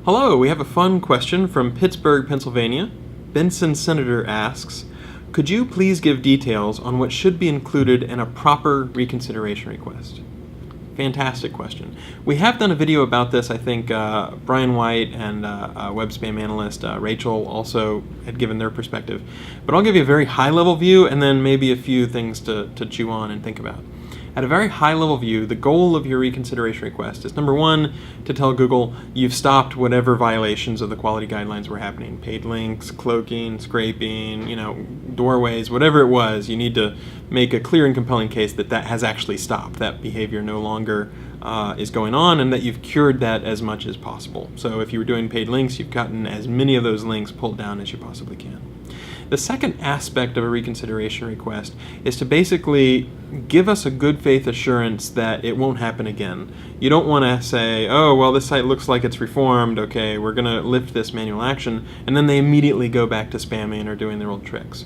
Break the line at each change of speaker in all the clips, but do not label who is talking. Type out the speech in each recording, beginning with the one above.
Hello, we have a fun question from Pittsburgh, Pennsylvania. Benson Senator asks, could you please give details on what should be included in a proper reconsideration request? Fantastic question. We have done a video about this. I think Brian White and web spam analyst Rachel also had given their perspective. But I'll give you a very high-level view and then maybe a few things to chew on and think about. At a very high-level view, the goal of your reconsideration request is, number one, to tell Google you've stopped whatever violations of the quality guidelines were happening. Paid links, cloaking, scraping, doorways, whatever it was, you need to make a clear and compelling case that that has actually stopped. That behavior no longer is going on, and that you've cured that as much as possible. So if you were doing paid links, you've gotten as many of those links pulled down as you possibly can. The second aspect of a reconsideration request is to basically give us a good faith assurance that it won't happen again. You don't want to say, oh, well, this site looks like it's reformed, okay, we're going to lift this manual action, and then they immediately go back to spamming or doing their old tricks.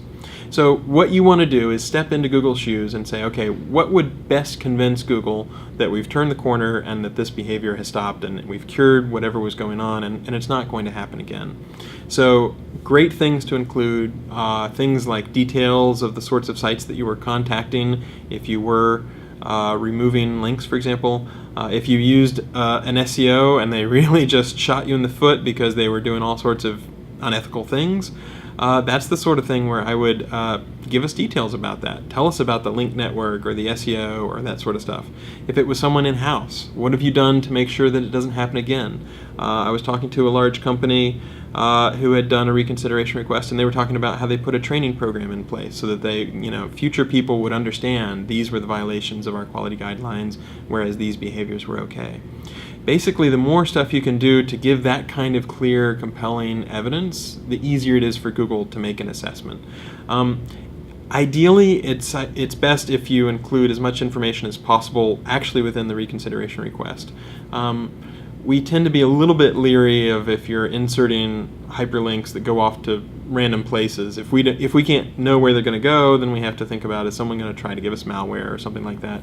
So what you want to do is step into Google's shoes and say, okay, what would best convince Google that we've turned the corner and that this behavior has stopped and we've cured whatever was going on and it's not going to happen again. So great things to include, things like details of the sorts of sites that you were contacting if you were removing links, for example. If you used an SEO and they really just shot you in the foot because they were doing all sorts of unethical things, that's the sort of thing where I would give us details about that. Tell us about the link network or the SEO or that sort of stuff. If it was someone in-house, what have you done to make sure that it doesn't happen again? I was talking to a large company who had done a reconsideration request, and they were talking about how they put a training program in place so that they, future people would understand these were the violations of our quality guidelines, whereas these behaviors were okay. Basically, the more stuff you can do to give that kind of clear, compelling evidence, the easier it is for Google to make an assessment. Ideally, it's best if you include as much information as possible actually within the reconsideration request. We tend to be a little bit leery of if you're inserting hyperlinks that go off to random places. If we can't know where they're going to go, then we have to think about, is someone going to try to give us malware or something like that.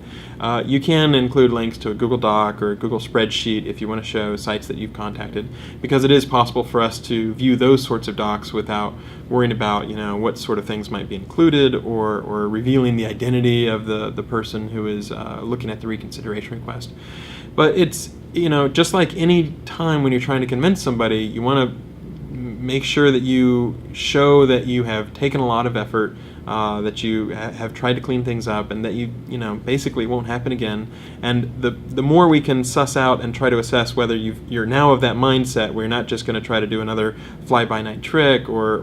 You can include links to a Google Doc or a Google spreadsheet if you want to show sites that you've contacted, because it is possible for us to view those sorts of docs without worrying about what sort of things might be included or revealing the identity of the person who is looking at the reconsideration request. But it's just like any time when you're trying to convince somebody, you want to make sure that you show that you have taken a lot of effort, that you have tried to clean things up, and that you basically won't happen again. And the more we can suss out and try to assess whether you're now of that mindset where you're not just going to try to do another fly-by-night trick or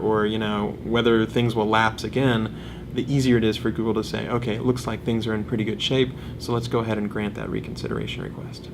whether things will lapse again, the easier it is for Google to say, okay, it looks like things are in pretty good shape, so let's go ahead and grant that reconsideration request.